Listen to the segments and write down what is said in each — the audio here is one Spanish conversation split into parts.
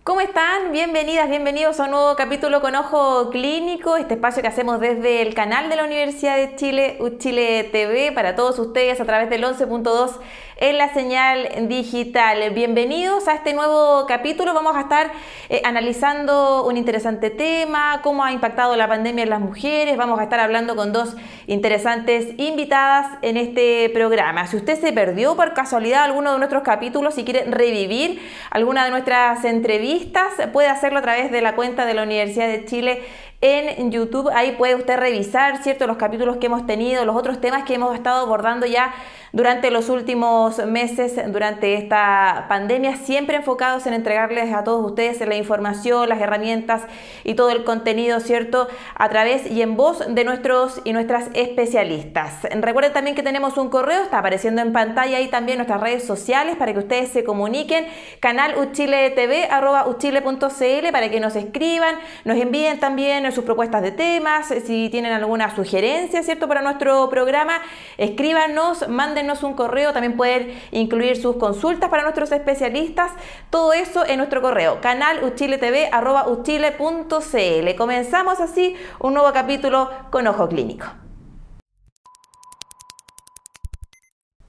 ¿Cómo están? Bienvenidas, bienvenidos a un nuevo capítulo con Ojo Clínico, este espacio que hacemos desde el canal de la Universidad de Chile, Uchile TV, para todos ustedes a través del 11.2 en la señal digital. Bienvenidos a este nuevo capítulo. Vamos a estar analizando un interesante tema, cómo ha impactado la pandemia en las mujeres. Vamos a estar hablando con dos interesantes invitadas en este programa. Si usted se perdió por casualidad alguno de nuestros capítulos y quiere revivir alguna de nuestras entrevistas, puede hacerlo a través de la cuenta de la Universidad de Chile en YouTube. Ahí puede usted revisar, ¿cierto?, los capítulos que hemos tenido, los otros temas que hemos estado abordando ya durante los últimos meses, durante esta pandemia, siempre enfocados en entregarles a todos ustedes la información, las herramientas y todo el contenido, ¿cierto?, a través y en voz de nuestros y nuestras especialistas. Recuerden también que tenemos un correo, está apareciendo en pantalla ahí también nuestras redes sociales para que ustedes se comuniquen, canal uchiletv@uchile.cl, para que nos escriban, nos envíen también sus propuestas de temas, si tienen alguna sugerencia, ¿cierto?, para nuestro programa, escríbanos, mándenos un correo, también pueden incluir sus consultas para nuestros especialistas, todo eso en nuestro correo, canal uchiletv@uchile.cl. Comenzamos así un nuevo capítulo con Ojo Clínico.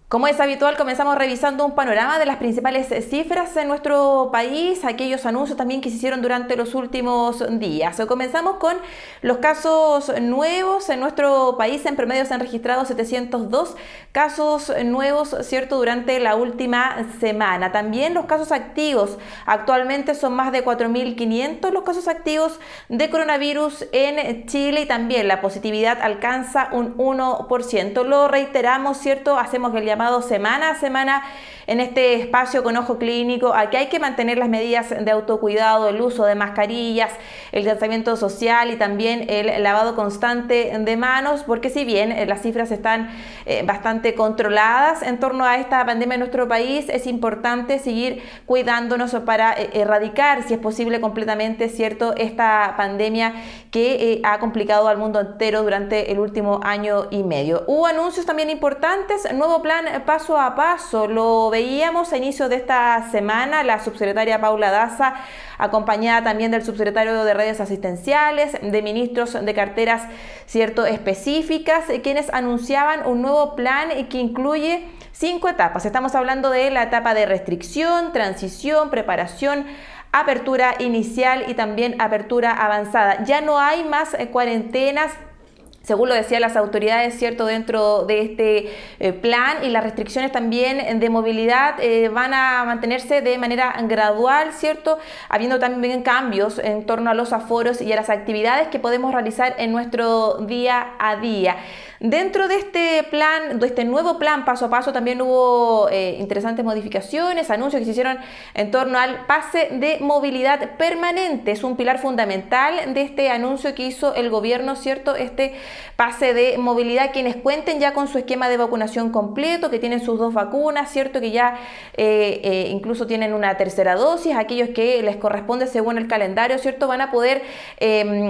Como es habitual, comenzamos revisando un panorama de las principales cifras en nuestro país, aquellos anuncios también que se hicieron durante los últimos días. Comenzamos con los casos nuevos en nuestro país. En promedio se han registrado 702 casos nuevos, ¿cierto?, durante la última semana. También los casos activos. Actualmente son más de 4.500 los casos activos de coronavirus en Chile, y también la positividad alcanza un 1%. Lo reiteramos, ¿cierto? Hacemos el llamado semana a semana en este espacio con Ojo Clínico a que hay que mantener las medidas de autocuidado, el uso de mascarillas, el distanciamiento social y también el lavado constante de manos, porque si bien las cifras están bastante controladas en torno a esta pandemia en nuestro país, es importante seguir cuidándonos para erradicar, si es posible, completamente, ¿cierto?, esta pandemia que ha complicado al mundo entero durante el último año y medio. Hubo anuncios también importantes, nuevo plan paso a paso, lo veíamos a inicio de esta semana, la subsecretaria Paula Daza, acompañada también del subsecretario de redes asistenciales, de ministros de carteras, ¿cierto?, específicas, quienes anunciaban un nuevo plan que incluye 5 etapas. Estamos hablando de la etapa de restricción, transición, preparación, apertura inicial y también apertura avanzada. Ya no hay más cuarentenas, según lo decían las autoridades, ¿cierto?, dentro de este plan, y las restricciones también de movilidad van a mantenerse de manera gradual, ¿cierto?, habiendo también cambios en torno a los aforos y a las actividades que podemos realizar en nuestro día a día. Dentro de este plan, de este nuevo plan paso a paso, también hubo interesantes modificaciones, anuncios que se hicieron en torno al pase de movilidad permanente. Es un pilar fundamental de este anuncio que hizo el gobierno, ¿cierto?, este pase de movilidad. Quienes cuenten ya con su esquema de vacunación completo, que tienen sus 2 vacunas, ¿cierto?, que ya incluso tienen una tercera dosis, aquellos que les corresponde según el calendario, ¿cierto?, van a poder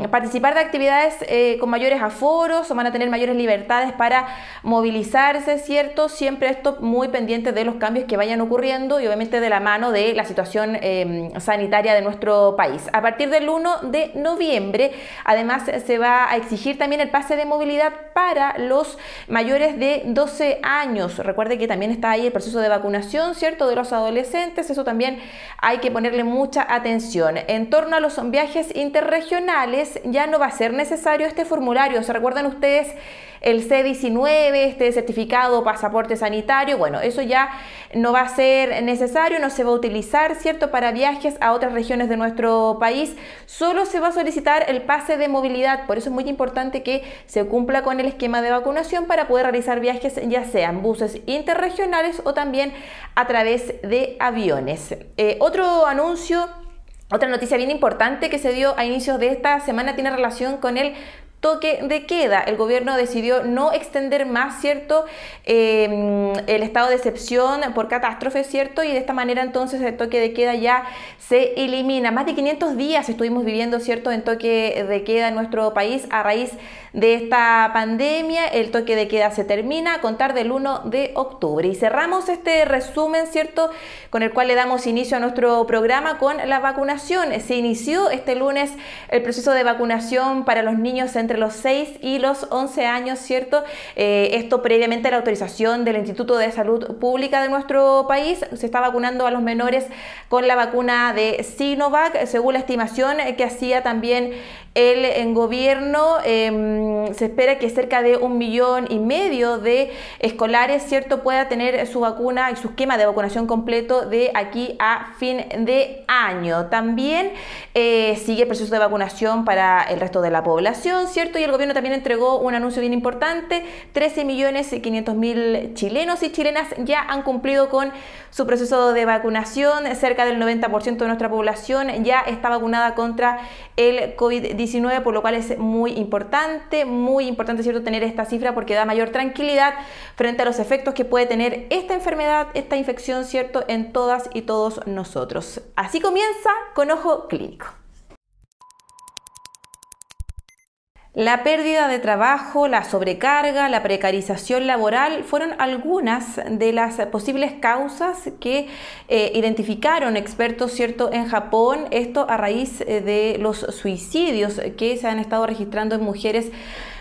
participar de actividades con mayores aforos, o van a tener mayores libertades para movilizarse, ¿cierto? Siempre esto muy pendiente de los cambios que vayan ocurriendo y obviamente de la mano de la situación sanitaria de nuestro país. A partir del 1 de noviembre, además, se va a exigir también el pase de movilidad para los mayores de 12 años. Recuerde que también está ahí el proceso de vacunación, ¿cierto?, de los adolescentes. Eso también hay que ponerle mucha atención. En torno a los viajes interregionales, ya no va a ser necesario este formulario. ¿Se recuerdan ustedes el C19, este certificado pasaporte sanitario? Bueno, eso ya no va a ser necesario, no se va a utilizar, ¿cierto?, para viajes a otras regiones de nuestro país. Solo se va a solicitar el pase de movilidad. Por eso es muy importante que se cumpla con el esquema de vacunación para poder realizar viajes, ya sean buses interregionales o también a través de aviones. Otro anuncio, otra noticia bien importante que se dio a inicios de esta semana tiene relación con el toque de queda. El gobierno decidió no extender más, ¿cierto?, el estado de excepción por catástrofe, ¿cierto? Y de esta manera entonces el toque de queda ya se elimina. Más de 500 días estuvimos viviendo, ¿cierto?, en toque de queda en nuestro país a raíz de esta pandemia. El toque de queda se termina a contar del 1 de octubre. Y cerramos este resumen, ¿cierto?, con el cual le damos inicio a nuestro programa con la vacunación. Se inició este lunes el proceso de vacunación para los niños entre los 6 y los 11 años, ¿cierto? Esto previamente a la autorización del Instituto de Salud Pública de nuestro país. Se está vacunando a los menores con la vacuna de Sinovac, según la estimación que hacía también el gobierno. Se espera que cerca de 1,5 millones de escolares, ¿cierto?, pueda tener su vacuna y su esquema de vacunación completo de aquí a fin de año. También sigue el proceso de vacunación para el resto de la población, ¿cierto? Y el gobierno también entregó un anuncio bien importante: 13.500.000 chilenos y chilenas ya han cumplido con su proceso de vacunación. Cerca del 90% de nuestra población ya está vacunada contra el COVID-19, por lo cual es muy importante, ¿cierto?, tener esta cifra, porque da mayor tranquilidad frente a los efectos que puede tener esta enfermedad, esta infección, ¿cierto?, en todas y todos nosotros. Así comienza Con Ojo Clínico. La pérdida de trabajo, la sobrecarga, la precarización laboral fueron algunas de las posibles causas que identificaron expertos, ¿cierto?, en Japón. Esto a raíz de los suicidios que se han estado registrando en mujeres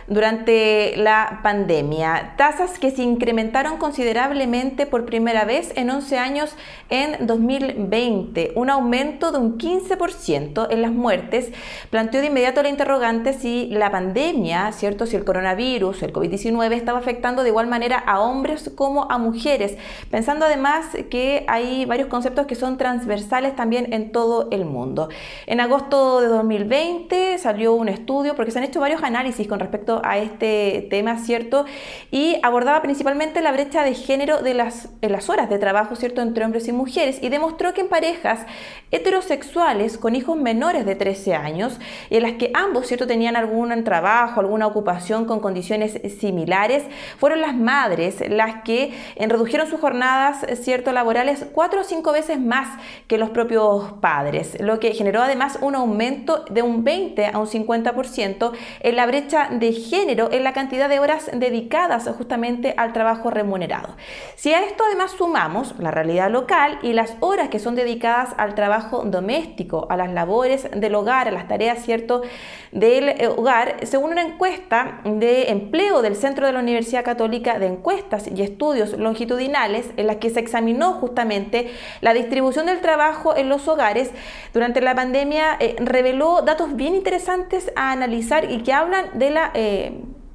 durante la pandemia. Tasas que se incrementaron considerablemente por primera vez en 11 años en 2020. Un aumento de un 15% en las muertes planteó de inmediato la interrogante si la pandemia, ¿cierto?, si el coronavirus, el COVID-19, estaba afectando de igual manera a hombres como a mujeres, pensando además que hay varios conceptos que son transversales también en todo el mundo. En agosto de 2020 salió un estudio, porque se han hecho varios análisis con respecto a este tema, ¿cierto?, y abordaba principalmente la brecha de género en las horas de trabajo, ¿cierto?, entre hombres y mujeres, y demostró que en parejas heterosexuales con hijos menores de 13 años, y en las que ambos, ¿cierto?, tenían algún trabajo, alguna ocupación con condiciones similares, fueron las madres las que redujeron sus jornadas, ¿cierto?, laborales 4 o 5 veces más que los propios padres, lo que generó además un aumento de un 20 a un 50% en la brecha de género en la cantidad de horas dedicadas justamente al trabajo remunerado. Si a esto además sumamos la realidad local y las horas que son dedicadas al trabajo doméstico, a las labores del hogar, a las tareas, ¿cierto?, del hogar, según una encuesta de empleo del Centro de la Universidad Católica de Encuestas y Estudios Longitudinales, en la que se examinó justamente la distribución del trabajo en los hogares durante la pandemia, reveló datos bien interesantes a analizar y que hablan de la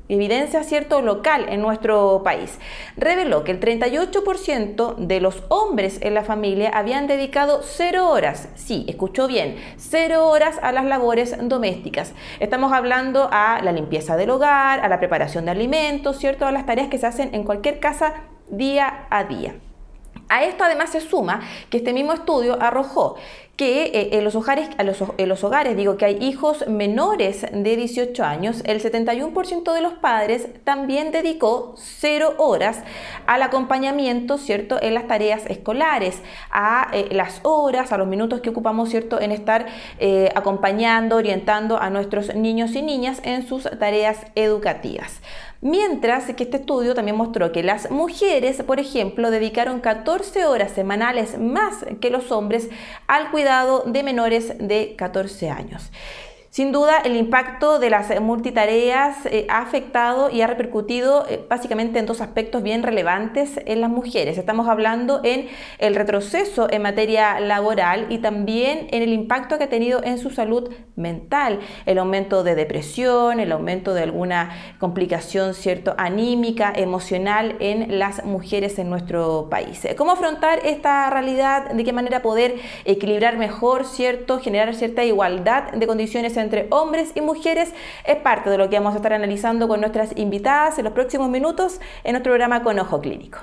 evidencia, ¿cierto?, local en nuestro país. Reveló que el 38% de los hombres en la familia habían dedicado 0 horas, sí, escuchó bien, 0 horas a las labores domésticas. Estamos hablando a la limpieza del hogar, a la preparación de alimentos, ¿cierto?, a las tareas que se hacen en cualquier casa día a día. A esto además se suma que este mismo estudio arrojó que en los hogares, que hay hijos menores de 18 años, el 71% de los padres también dedicó 0 horas al acompañamiento, ¿cierto?, en las tareas escolares, a las horas, a los minutos que ocupamos, ¿cierto?, en estar acompañando, orientando a nuestros niños y niñas en sus tareas educativas. Mientras que este estudio también mostró que las mujeres, por ejemplo, dedicaron 14 horas semanales más que los hombres al cuidado de menores de 14 años. Sin duda, el impacto de las multitareas ha afectado y ha repercutido básicamente en 2 aspectos bien relevantes en las mujeres. Estamos hablando en el retroceso en materia laboral y también en el impacto que ha tenido en su salud mental, el aumento de depresión, el aumento de alguna complicación, ¿cierto?, anímica, emocional en las mujeres en nuestro país. ¿Cómo afrontar esta realidad? ¿De qué manera poder equilibrar mejor, ¿cierto?, generar cierta igualdad de condiciones entre hombres y mujeres? Es parte de lo que vamos a estar analizando con nuestras invitadas en los próximos minutos en nuestro programa Con Ojo Clínico.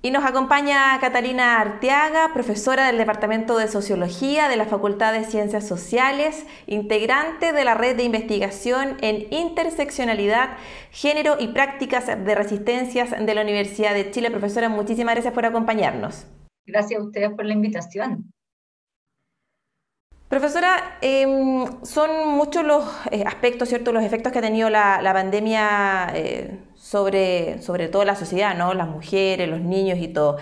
Y nos acompaña Catalina Arteaga, profesora del Departamento de Sociología de la Facultad de Ciencias Sociales, integrante de la Red de Investigación en Interseccionalidad, Género y Prácticas de Resistencias de la Universidad de Chile. Profesora, muchísimas gracias por acompañarnos. Gracias a ustedes por la invitación. Profesora, son muchos los aspectos, ¿cierto?, los efectos que ha tenido la pandemia sobre toda la sociedad, ¿no? Las mujeres, los niños y todo.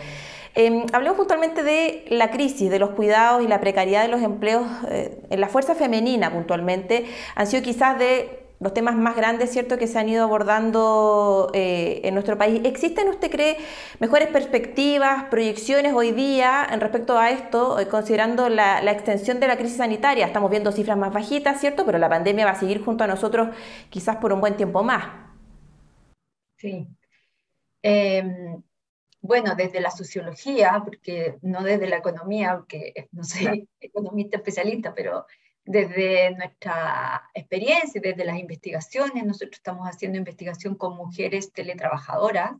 Hablemos puntualmente de la crisis, de los cuidados y la precariedad de los empleos en la fuerza femenina puntualmente. Han sido quizás de los temas más grandes, ¿cierto?, que se han ido abordando en nuestro país. ¿Existen, usted cree, mejores perspectivas, proyecciones hoy día en respecto a esto, considerando la extensión de la crisis sanitaria? Estamos viendo cifras más bajitas, ¿cierto?, pero la pandemia va a seguir junto a nosotros quizás por un buen tiempo más. Sí. Em, bueno, desde la sociología, porque no desde la economía, porque no soy economista especialista, pero desde nuestra experiencia y desde las investigaciones, nosotros estamos haciendo investigación con mujeres teletrabajadoras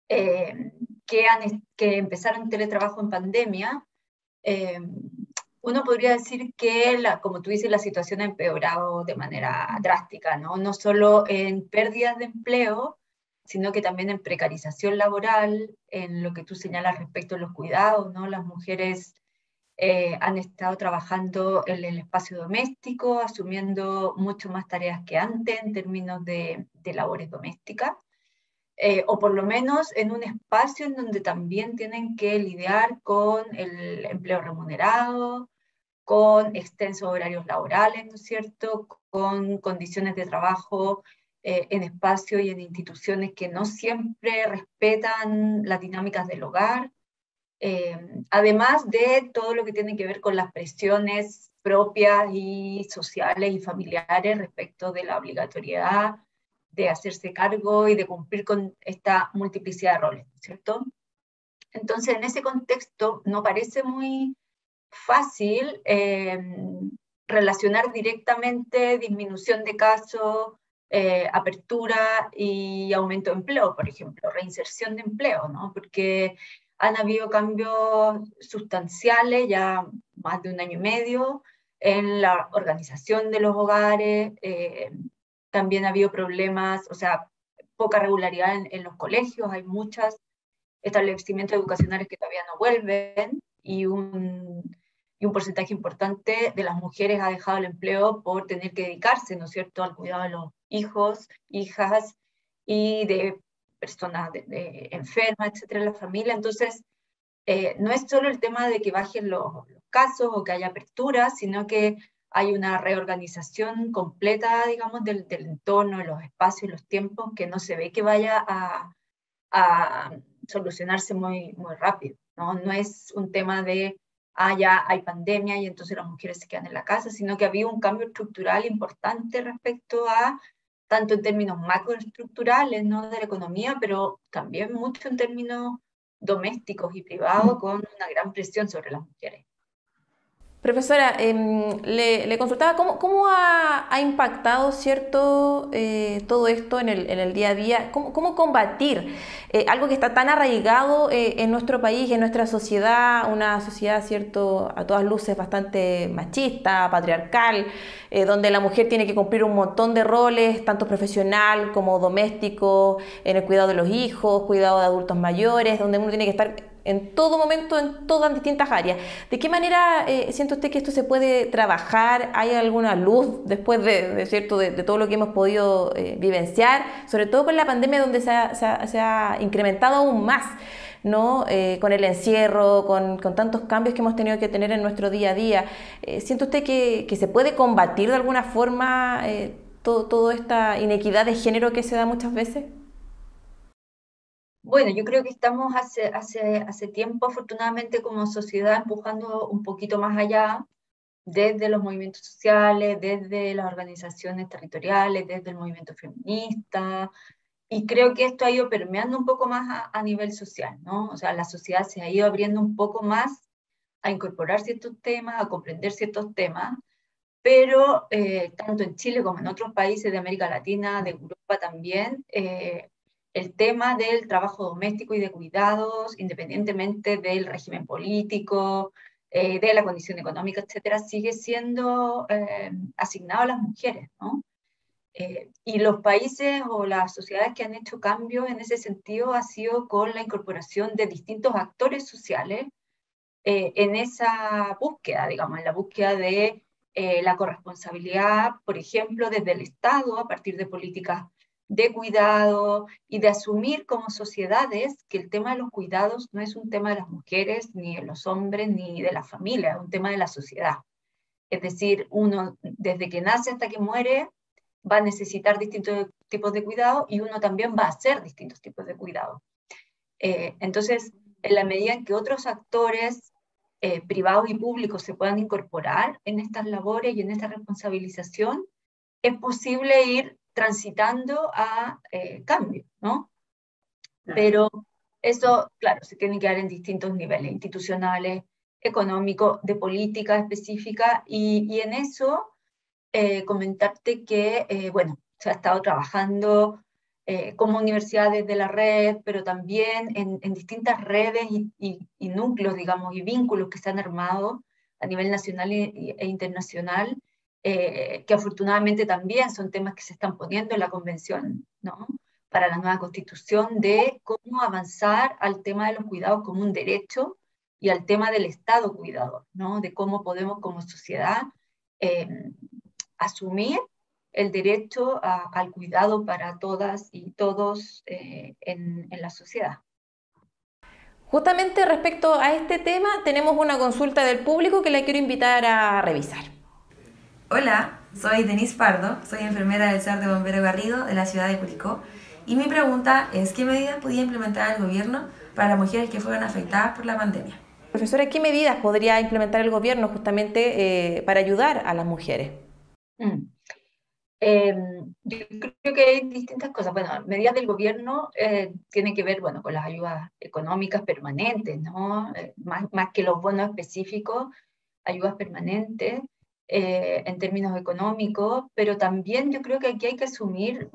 eh, que empezaron teletrabajo en pandemia. eh, Uno podría decir que, como tú dices, la situación ha empeorado de manera drástica, ¿no? No solo en pérdidas de empleo, sino que también en precarización laboral, en lo que tú señalas respecto a los cuidados, ¿no? Las mujeres han estado trabajando en el espacio doméstico, asumiendo mucho más tareas que antes en términos de labores domésticas. O por lo menos en un espacio en donde también tienen que lidiar con el empleo remunerado, con extensos horarios laborales, ¿no es cierto?, con condiciones de trabajo en espacios y en instituciones que no siempre respetan las dinámicas del hogar, además de todo lo que tiene que ver con las presiones propias y sociales y familiares respecto de la obligatoriedad de hacerse cargo y de cumplir con esta multiplicidad de roles, ¿cierto? Entonces, en ese contexto, no parece muy fácil relacionar directamente disminución de casos, apertura y aumento de empleo, por ejemplo, reinserción de empleo, ¿no? Porque han habido cambios sustanciales, ya más de un año y medio, en la organización de los hogares, también ha habido problemas, o sea, poca regularidad en los colegios, hay muchos establecimientos educacionales que todavía no vuelven y un porcentaje importante de las mujeres ha dejado el empleo por tener que dedicarse, ¿no es cierto?, al cuidado de los hijos, hijas y de personas enfermas, etcétera, en la familia. Entonces, no es solo el tema de que bajen los casos o que haya apertura, sino que hay una reorganización completa, digamos, del entorno, de los espacios, los tiempos, que no se ve que vaya a solucionarse muy, muy rápido, ¿no? No es un tema de, ya hay pandemia y entonces las mujeres se quedan en la casa, sino que había un cambio estructural importante respecto a, tanto en términos macroestructurales, ¿no?, de la economía, pero también mucho en términos domésticos y privados, con una gran presión sobre las mujeres. Profesora, le consultaba cómo ha impactado, ¿cierto?, todo esto en el día a día. ¿Cómo combatir algo que está tan arraigado en nuestro país, en nuestra sociedad, una sociedad, ¿cierto?, a todas luces bastante machista, patriarcal, donde la mujer tiene que cumplir un montón de roles, tanto profesional como doméstico, en el cuidado de los hijos, cuidado de adultos mayores, donde uno tiene que estar en todo momento, en todas distintas áreas? ¿De qué manera siente usted que esto se puede trabajar? ¿Hay alguna luz después cierto, de todo lo que hemos podido vivenciar? Sobre todo con la pandemia, donde se ha incrementado aún más, ¿no? Con el encierro, con tantos cambios que hemos tenido que tener en nuestro día a día. ¿Siente usted que se puede combatir de alguna forma toda esta inequidad de género que se da muchas veces? Bueno, yo creo que estamos hace tiempo, afortunadamente, como sociedad, empujando un poquito más allá, desde los movimientos sociales, desde las organizaciones territoriales, desde el movimiento feminista, y creo que esto ha ido permeando un poco más a nivel social, ¿no? O sea, la sociedad se ha ido abriendo un poco más a incorporar ciertos temas, a comprender ciertos temas, pero tanto en Chile como en otros países de América Latina, de Europa también, el tema del trabajo doméstico y de cuidados, independientemente del régimen político, de la condición económica, etcétera, sigue siendo asignado a las mujeres, ¿no? Y los países o las sociedades que han hecho cambios en ese sentido ha sido con la incorporación de distintos actores sociales en esa búsqueda, digamos, en la búsqueda de la corresponsabilidad, por ejemplo, desde el Estado, a partir de políticas de cuidado y de asumir como sociedades que el tema de los cuidados no es un tema de las mujeres, ni de los hombres, ni de la familia, es un tema de la sociedad. Es decir, uno desde que nace hasta que muere va a necesitar distintos tipos de cuidado y uno también va a hacer distintos tipos de cuidado. Entonces, en la medida en que otros actores privados y públicos se puedan incorporar en estas labores y en esta responsabilización, es posible ir transitando a cambio, ¿no? Pero eso, claro, se tiene que dar en distintos niveles, institucionales, económicos, de política específica, y en eso comentarte que, bueno, se ha estado trabajando como universidades de la red, pero también en distintas redes y núcleos, digamos, y vínculos que se han armado a nivel nacional e internacional, que afortunadamente también son temas que se están poniendo en la convención, ¿no? Para la nueva constitución, de cómo avanzar al tema de los cuidados como un derecho y al tema del Estado cuidador, ¿no? De cómo podemos como sociedad eh, asumir el derecho al cuidado para todas y todos en la sociedad. Justamente respecto a este tema, tenemos una consulta del público que la quiero invitar a revisar. Hola, soy Denise Pardo, soy enfermera del SER de Bombero Garrido de la ciudad de Curicó, y mi pregunta es ¿qué medidas podía implementar el gobierno para las mujeres que fueron afectadas por la pandemia? Profesora, ¿qué medidas podría implementar el gobierno justamente para ayudar a las mujeres? Mm. Yo creo que hay distintas cosas. Bueno, medidas del gobierno tienen que ver, bueno, con las ayudas económicas permanentes, ¿no? Más que los bonos específicos, ayudas permanentes en términos económicos, pero también yo creo que aquí hay que asumir,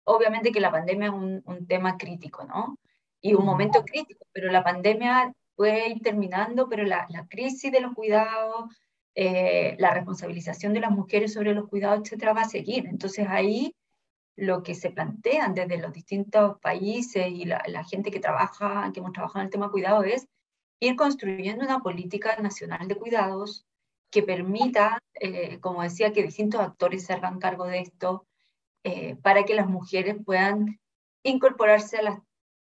obviamente que la pandemia es un tema crítico, ¿no? Y un momento crítico, pero la pandemia puede ir terminando, pero la crisis de los cuidados, la responsabilización de las mujeres sobre los cuidados, etcétera, va a seguir. Entonces ahí lo que se plantean desde los distintos países y la gente que trabaja, que hemos trabajado en el tema de cuidado, es ir construyendo una política nacional de cuidados que permita, como decía, que distintos actores se hagan cargo de esto, para que las mujeres puedan incorporarse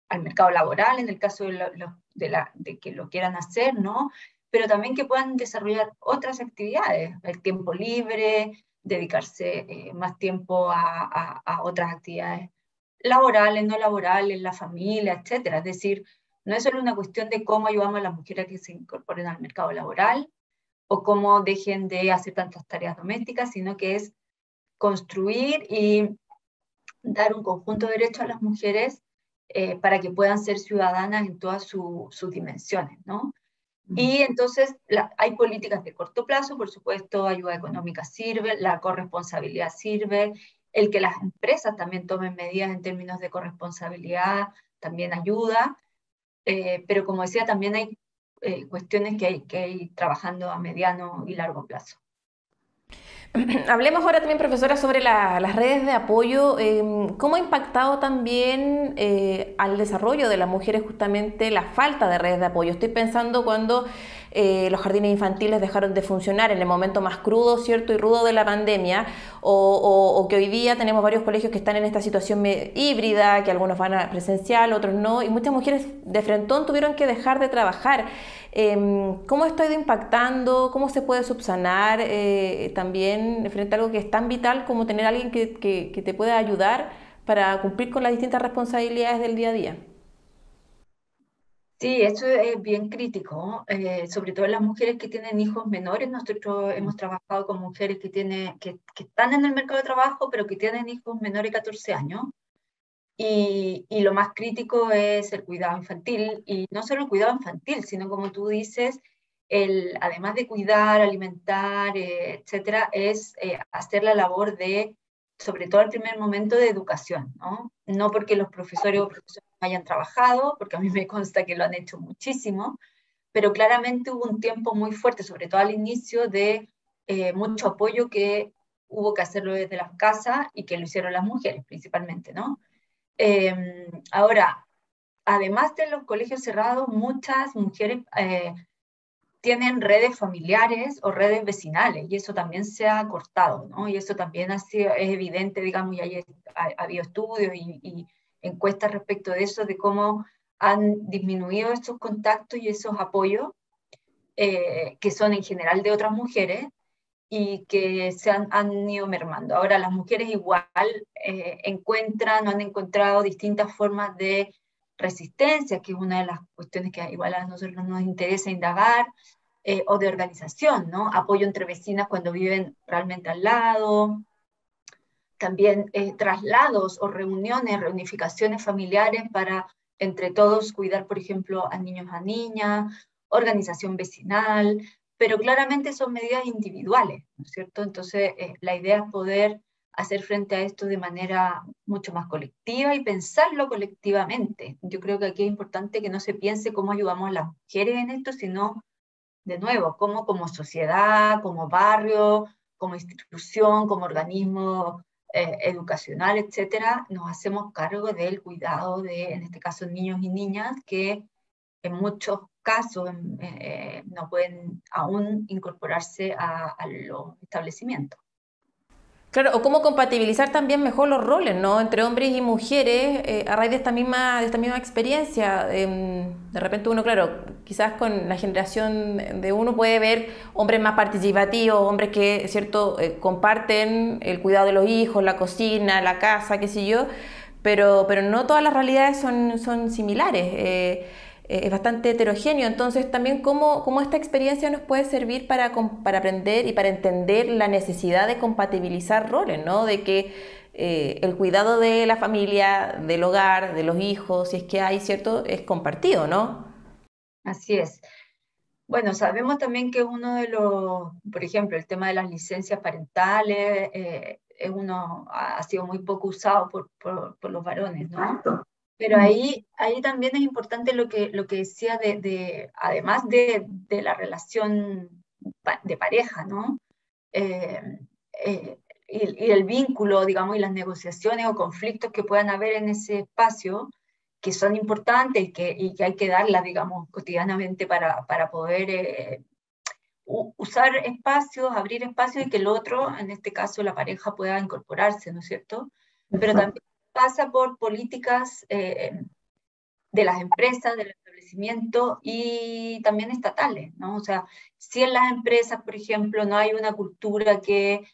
al mercado laboral, en el caso de que lo quieran hacer, ¿no? Pero también que puedan desarrollar otras actividades, el tiempo libre, dedicarse más tiempo a otras actividades laborales, no laborales, la familia, etcétera. Es decir, no es solo una cuestión de cómo ayudamos a las mujeres a que se incorporen al mercado laboral o cómo dejen de hacer tantas tareas domésticas, sino que es construir y dar un conjunto de derechos a las mujeres para que puedan ser ciudadanas en todas sus dimensiones, ¿no? Y entonces hay políticas de corto plazo, por supuesto, ayuda económica sirve, la corresponsabilidad sirve, el que las empresas también tomen medidas en términos de corresponsabilidad también ayuda, pero como decía, también hay cuestiones que hay trabajando a mediano y largo plazo. Hablemos ahora también, profesora, sobre las redes de apoyo. ¿Cómo ha impactado también al desarrollo de las mujeres justamente la falta de redes de apoyo? Estoy pensando cuando los jardines infantiles dejaron de funcionar en el momento más crudo, cierto, y rudo de la pandemia, o que hoy día tenemos varios colegios que están en esta situación híbrida, que algunos van a presencial, otros no, y muchas mujeres de frentón tuvieron que dejar de trabajar. ¿Cómo esto ha ido impactando? ¿Cómo se puede subsanar también frente a algo que es tan vital como tener a alguien que te pueda ayudar para cumplir con las distintas responsabilidades del día a día? Sí, eso es bien crítico, sobre todo las mujeres que tienen hijos menores. Nosotros hemos trabajado con mujeres que están en el mercado de trabajo, pero que tienen hijos menores de 14 años. Y lo más crítico es el cuidado infantil, y no solo el cuidado infantil, sino como tú dices, además de cuidar, alimentar, etcétera, es hacer la labor de sobre todo el primer momento de educación, ¿no? No porque los profesores o profesores no hayan trabajado, porque a mí me consta que lo han hecho muchísimo, pero claramente hubo un tiempo muy fuerte, sobre todo al inicio, de mucho apoyo que hubo que hacerlo desde las casas y que lo hicieron las mujeres principalmente, ¿no? Ahora, además de los colegios cerrados, muchas mujeres tienen redes familiares o redes vecinales, y eso también se ha cortado, ¿no? Y eso también es evidente, digamos, y ha habido estudios y encuestas respecto de eso, de cómo han disminuido esos contactos y esos apoyos, que son en general de otras mujeres, y que se han ido mermando. Ahora las mujeres igual encuentran o han encontrado distintas formas de resistencia, que es una de las cuestiones que igual a nosotros nos interesa indagar, o de organización, ¿no? Apoyo entre vecinas cuando viven realmente al lado, también traslados o reuniones, reunificaciones familiares para entre todos cuidar, por ejemplo, a niños, a niñas, organización vecinal, pero claramente son medidas individuales, ¿no es cierto? Entonces, la idea es poder hacer frente a esto de manera mucho más colectiva y pensarlo colectivamente. Yo creo que aquí es importante que no se piense cómo ayudamos a las mujeres en esto, sino, de nuevo, cómo como sociedad, como barrio, como institución, como organismo educacional, etcétera, nos hacemos cargo del cuidado de, en este caso, niños y niñas que en muchos casos no pueden aún incorporarse a los establecimientos. Claro, o cómo compatibilizar también mejor los roles, ¿no? Entre hombres y mujeres, a raíz de esta misma experiencia. De repente uno, claro, quizás con la generación de uno puede ver hombres más participativos, hombres que, cierto, comparten el cuidado de los hijos, la cocina, la casa, qué sé yo, pero no todas las realidades son similares. Es bastante heterogéneo. Entonces, también cómo esta experiencia nos puede servir para aprender y para entender la necesidad de compatibilizar roles, ¿no? De que el cuidado de la familia, del hogar, de los hijos, si es que hay, ¿cierto?, es compartido, ¿no? Así es. Bueno, sabemos también que uno de los, por ejemplo, el tema de las licencias parentales, ha sido muy poco usado por los varones, ¿no? Pero ahí también es importante lo que decía además de la relación de pareja, ¿no? Eh, y el vínculo, digamos, y las negociaciones o conflictos que puedan haber en ese espacio, que son importantes y que hay que darlas, digamos, cotidianamente para poder usar espacios, abrir espacios y que el otro, en este caso la pareja, pueda incorporarse, ¿no es cierto? Pero también pasa por políticas de las empresas, del establecimiento y también estatales, ¿no? O sea, si en las empresas, por ejemplo, no hay una cultura que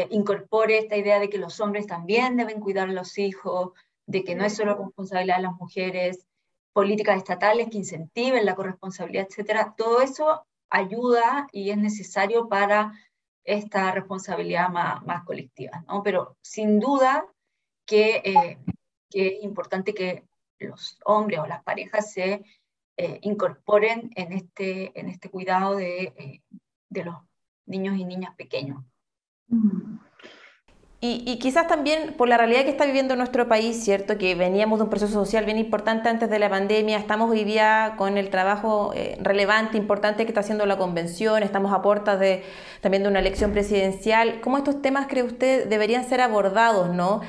incorpore esta idea de que los hombres también deben cuidar a los hijos, de que no es solo responsabilidad de las mujeres, políticas estatales que incentiven la corresponsabilidad, etcétera, todo eso ayuda y es necesario para esta responsabilidad más colectiva, ¿no? Pero sin duda que es importante que los hombres o las parejas se incorporen en este cuidado de los niños y niñas pequeños. Y quizás también por la realidad que está viviendo nuestro país, ¿cierto? Que veníamos de un proceso social bien importante antes de la pandemia, estamos hoy día con el trabajo relevante, importante que está haciendo la convención, estamos a puertas también de una elección presidencial. ¿Cómo estos temas cree usted deberían ser abordados, ¿no?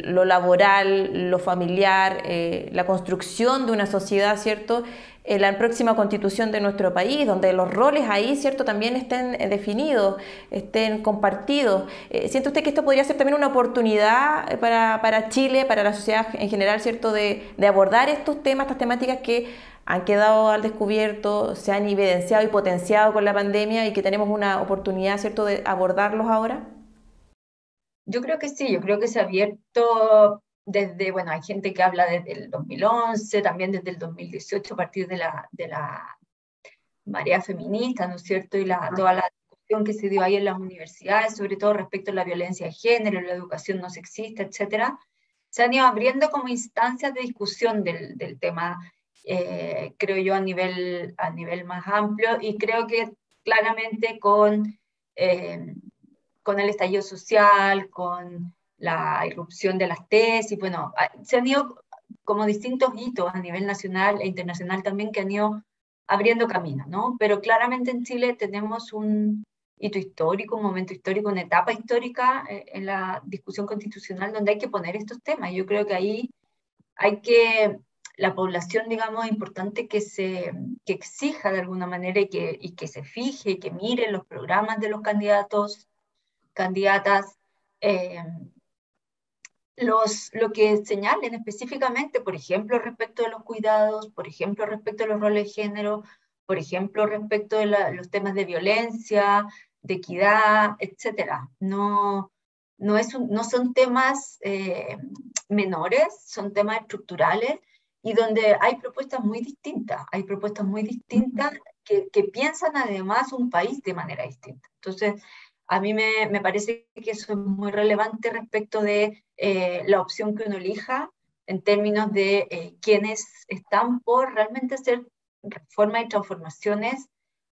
Lo laboral, lo familiar, la construcción de una sociedad, ¿cierto?, la próxima constitución de nuestro país, donde los roles ahí, ¿cierto?, también estén definidos, estén compartidos. ¿Siente usted que esto podría ser también una oportunidad para Chile, para la sociedad en general, ¿cierto?, de abordar estos temas, estas temáticas que han quedado al descubierto, se han evidenciado y potenciado con la pandemia y que tenemos una oportunidad, ¿cierto?, de abordarlos ahora? Yo creo que sí, yo creo que se ha abierto desde, bueno, hay gente que habla desde el 2011, también desde el 2018, a partir de la marea feminista, ¿no es cierto? Y toda la discusión que se dio ahí en las universidades, sobre todo respecto a la violencia de género, la educación no sexista, etcétera, se han ido abriendo como instancias de discusión del tema, creo yo, a nivel más amplio, y creo que claramente con con el estallido social, con la irrupción de las tesis, bueno, se han ido como distintos hitos a nivel nacional e internacional también que han ido abriendo camino, ¿no? Pero claramente en Chile tenemos un hito histórico, un momento histórico, una etapa histórica en la discusión constitucional donde hay que poner estos temas. Yo creo que ahí hay que, la población, digamos, es importante que exija de alguna manera y que se fije, que mire los programas de los candidatos, candidatas, lo que señalen específicamente, por ejemplo, respecto de los cuidados, por ejemplo, respecto de los roles de género, por ejemplo, respecto de los temas de violencia, de equidad, etcétera. No son temas menores, son temas estructurales y donde hay propuestas muy distintas. Hay propuestas muy distintas que piensan además un país de manera distinta. Entonces, a mí me parece que eso es muy relevante respecto de la opción que uno elija en términos de quienes están por realmente hacer reformas y transformaciones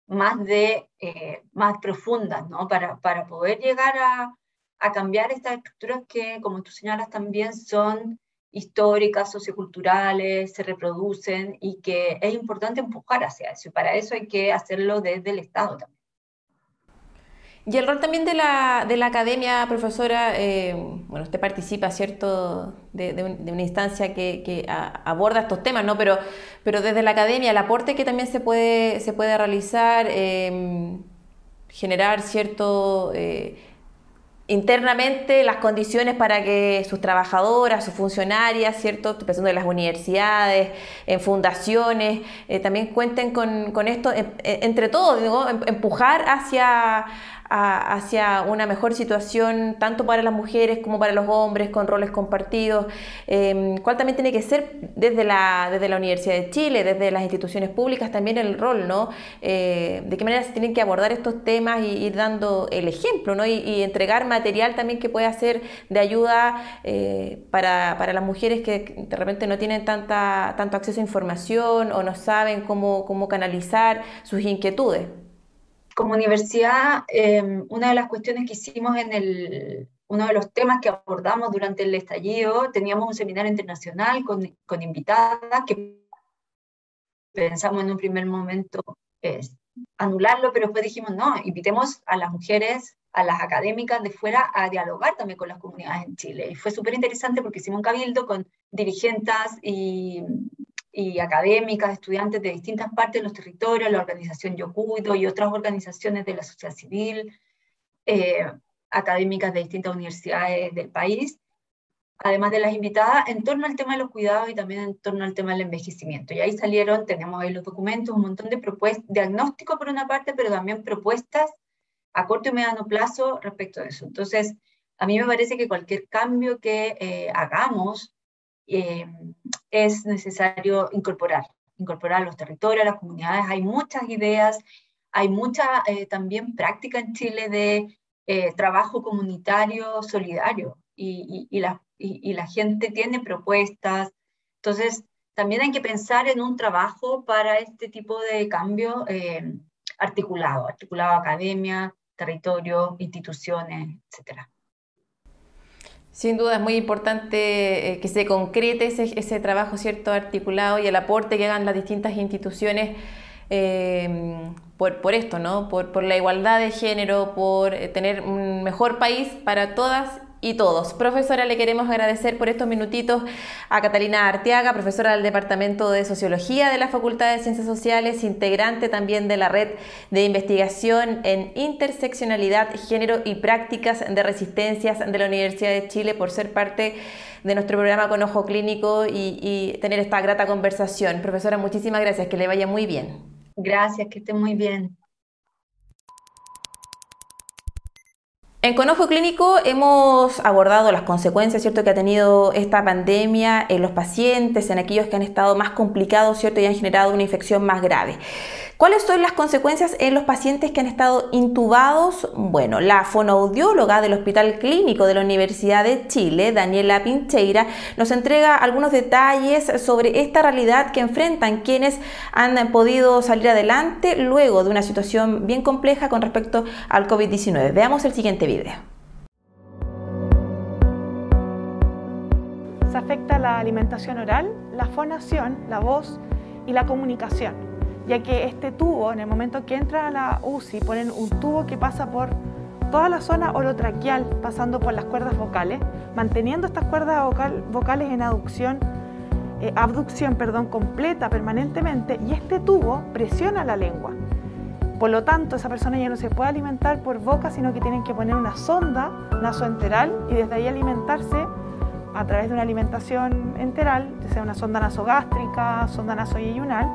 más profundas, ¿no? Para poder llegar a cambiar estas estructuras que, como tú señalas, también son históricas, socioculturales, se reproducen y que es importante empujar hacia eso. Y para eso hay que hacerlo desde el Estado también. Y el rol también de la academia, profesora, bueno, usted participa, ¿cierto?, de una instancia que aborda estos temas, ¿no? Pero desde la academia, el aporte que también se puede realizar, generar, ¿cierto?, internamente las condiciones para que sus trabajadoras, sus funcionarias, ¿cierto?, estoy pensando en las universidades, en fundaciones, también cuenten con esto, entre todos, digo, empujar hacia una mejor situación tanto para las mujeres como para los hombres con roles compartidos, cuál también tiene que ser desde la Universidad de Chile, desde las instituciones públicas también el rol, ¿no? De qué manera se tienen que abordar estos temas y ir dando el ejemplo, ¿no? Y entregar material también que pueda ser de ayuda para las mujeres que de repente no tienen tanto acceso a información o no saben cómo canalizar sus inquietudes. Como universidad, una de las cuestiones que hicimos uno de los temas que abordamos durante el estallido, teníamos un seminario internacional con invitadas que pensamos en un primer momento anularlo, pero después dijimos, no, invitemos a las mujeres, a las académicas de fuera a dialogar también con las comunidades en Chile. Y fue súper interesante porque hicimos un cabildo con dirigentes y académicas, estudiantes de distintas partes de los territorios, la organización Yo Cuido y otras organizaciones de la sociedad civil, académicas de distintas universidades del país, además de las invitadas, en torno al tema de los cuidados y también en torno al tema del envejecimiento. Y ahí tenemos ahí los documentos, un montón de propuestas, diagnóstico por una parte, pero también propuestas a corto y mediano plazo respecto de eso. Entonces, a mí me parece que cualquier cambio que hagamos, es necesario incorporar a los territorios, a las comunidades. Hay muchas ideas, hay mucha también práctica en Chile de trabajo comunitario solidario y la gente tiene propuestas. Entonces, también hay que pensar en un trabajo para este tipo de cambio articulado academia, territorio, instituciones, etcétera. Sin duda es muy importante que se concrete ese trabajo, ¿cierto?, articulado y el aporte que hagan las distintas instituciones por esto, ¿no? Por la igualdad de género, por tener un mejor país para todas y todos. Profesora, le queremos agradecer por estos minutitos a Catalina Arteaga, profesora del Departamento de Sociología de la Facultad de Ciencias Sociales, integrante también de la Red de Investigación en Interseccionalidad, Género y Prácticas de Resistencias de la Universidad de Chile, por ser parte de nuestro programa Con Ojo Clínico y tener esta grata conversación. Profesora, muchísimas gracias, que le vaya muy bien. Gracias, que esté muy bien. En Con Ojo Clínico hemos abordado las consecuencias, ¿cierto?, que ha tenido esta pandemia en los pacientes, en aquellos que han estado más complicados, ¿cierto?, y han generado una infección más grave. ¿Cuáles son las consecuencias en los pacientes que han estado intubados? Bueno, la fonoaudióloga del Hospital Clínico de la Universidad de Chile, Daniela Pincheira, nos entrega algunos detalles sobre esta realidad que enfrentan quienes han podido salir adelante luego de una situación bien compleja con respecto al COVID-19. Veamos el siguiente video. video. Se afecta la alimentación oral, la fonación, la voz y la comunicación, ya que este tubo, en el momento que entra a la UCI, ponen un tubo que pasa por toda la zona orotraqueal, pasando por las cuerdas vocales, manteniendo estas cuerdas vocales en abducción completa permanentemente, y este tubo presiona la lengua. Por lo tanto, esa persona ya no se puede alimentar por boca, sino que tienen que poner una sonda nasoenteral y desde ahí alimentarse a través de una alimentación enteral, ya sea una sonda nasogástrica, sonda nasoyeyunal,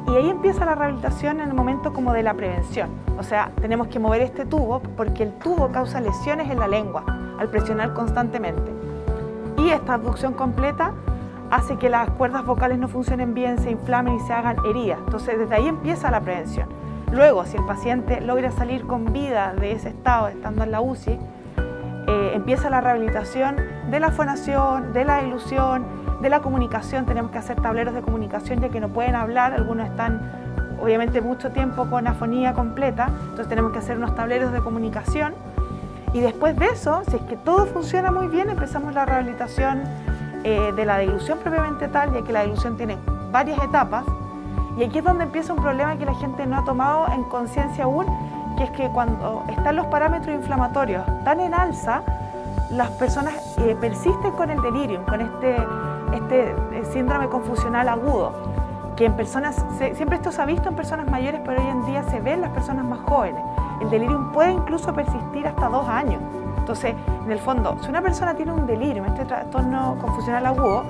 y ahí empieza la rehabilitación en el momento como de la prevención. O sea, tenemos que mover este tubo porque el tubo causa lesiones en la lengua al presionar constantemente. Y esta abducción completa hace que las cuerdas vocales no funcionen bien, se inflamen y se hagan heridas. Entonces, desde ahí empieza la prevención. Luego, si el paciente logra salir con vida de ese estado, estando en la UCI, empieza la rehabilitación de la fonación, de la ilusión, de la comunicación. Tenemos que hacer tableros de comunicación ya que no pueden hablar, algunos están obviamente mucho tiempo con afonía completa, entonces tenemos que hacer unos tableros de comunicación y después de eso, si es que todo funciona muy bien, empezamos la rehabilitación de la dilución propiamente tal, ya que la dilución tiene varias etapas y aquí es donde empieza un problema que la gente no ha tomado en conciencia aún, que es que cuando están los parámetros inflamatorios tan en alza, las personas persisten con el delirium, con este síndrome confusional agudo, que en personas, siempre esto se ha visto en personas mayores, pero hoy en día se ve en las personas más jóvenes. El delirium puede incluso persistir hasta 2 años. Entonces, en el fondo, si una persona tiene un delirium, este trastorno confusional agudo,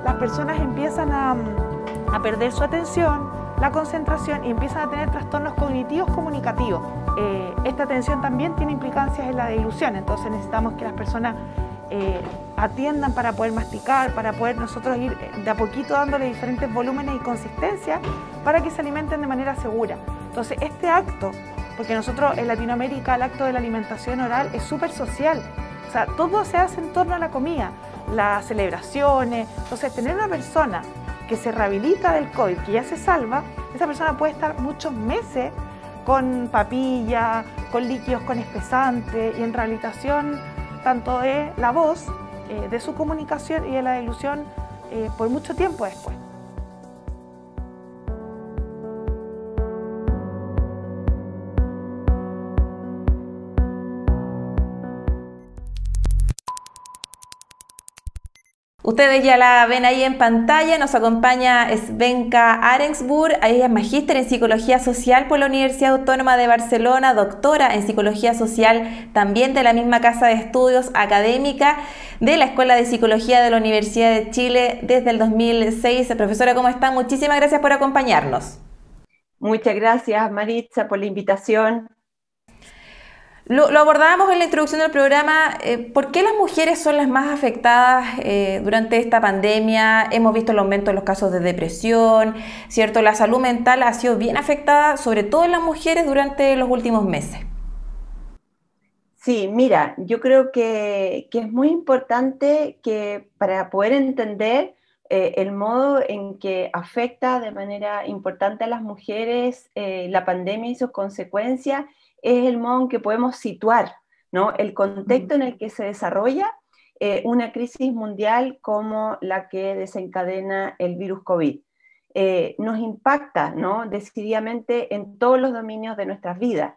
las personas empiezan a perder su atención, la concentración y empiezan a tener trastornos cognitivos comunicativos. Esta atención también tiene implicancias en la dilución, entonces necesitamos que las personas atiendan para poder masticar, para poder nosotros ir de a poquito dándole diferentes volúmenes y consistencias para que se alimenten de manera segura. Entonces este acto, porque nosotros en Latinoamérica el acto de la alimentación oral es súper social, o sea, todo se hace en torno a la comida, las celebraciones. Entonces tener una persona que se rehabilita del COVID, que ya se salva, esa persona puede estar muchos meses con papilla, con líquidos con espesante y en rehabilitación tanto de la voz, de su comunicación y de la dilución por mucho tiempo después. Ustedes ya la ven ahí en pantalla, nos acompaña Svenka Arensburg, ella es magíster en Psicología Social por la Universidad Autónoma de Barcelona, doctora en Psicología Social también de la misma casa de estudios, académica de la Escuela de Psicología de la Universidad de Chile desde el 2006. Profesora, ¿cómo está? Muchísimas gracias por acompañarnos. Muchas gracias, Maritza, por la invitación. Lo abordábamos en la introducción del programa. ¿Por qué las mujeres son las más afectadas durante esta pandemia? Hemos visto el aumento de los casos de depresión, ¿cierto? La salud mental ha sido bien afectada, sobre todo en las mujeres, durante los últimos meses. Sí, mira, yo creo que es muy importante que para poder entender el modo en que afecta de manera importante a las mujeres la pandemia y sus consecuencias, es el modo en que podemos situar, ¿no?, el contexto en el que se desarrolla una crisis mundial como la que desencadena el virus COVID. Nos impacta, ¿no?, decididamente en todos los dominios de nuestras vidas.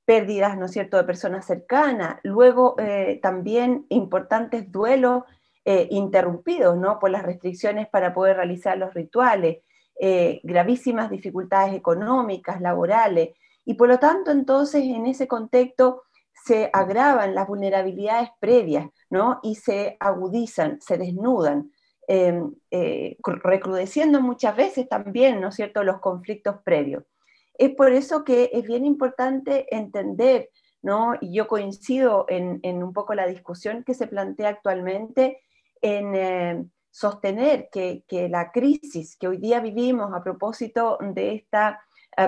Pérdidas, ¿no es cierto?, de personas cercanas, luego también importantes duelos interrumpidos, ¿no?, por las restricciones para poder realizar los rituales, gravísimas dificultades económicas, laborales, y por lo tanto entonces en ese contexto se agravan las vulnerabilidades previas, ¿no?, y se agudizan, se desnudan, recrudeciendo muchas veces también, ¿no es cierto?, los conflictos previos. Es por eso que es bien importante entender, ¿no?, y yo coincido en un poco la discusión que se plantea actualmente en sostener que la crisis que hoy día vivimos a propósito de esta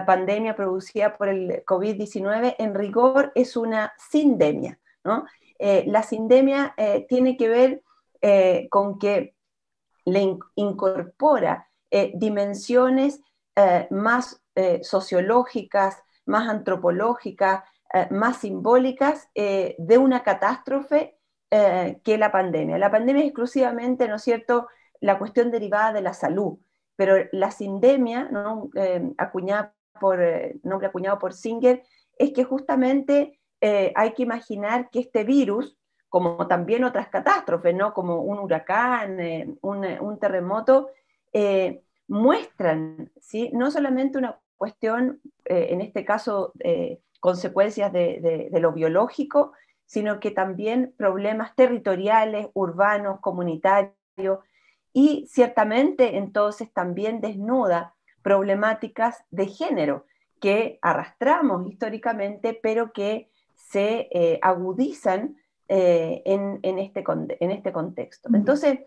pandemia producida por el COVID-19 en rigor es una sindemia, ¿no? La sindemia tiene que ver con que le incorpora dimensiones más sociológicas, más antropológicas, más simbólicas de una catástrofe que la pandemia. La pandemia es exclusivamente, ¿no es cierto?, la cuestión derivada de la salud, pero la sindemia, ¿no? Nombre acuñado por Singer, es que justamente hay que imaginar que este virus, como también otras catástrofes, ¿no? Como un huracán, un terremoto, muestran, ¿sí?, no solamente una cuestión, en este caso, consecuencias de lo biológico, sino que también problemas territoriales, urbanos, comunitarios, y ciertamente entonces también desnuda problemáticas de género que arrastramos históricamente, pero que se agudizan en este contexto. Entonces,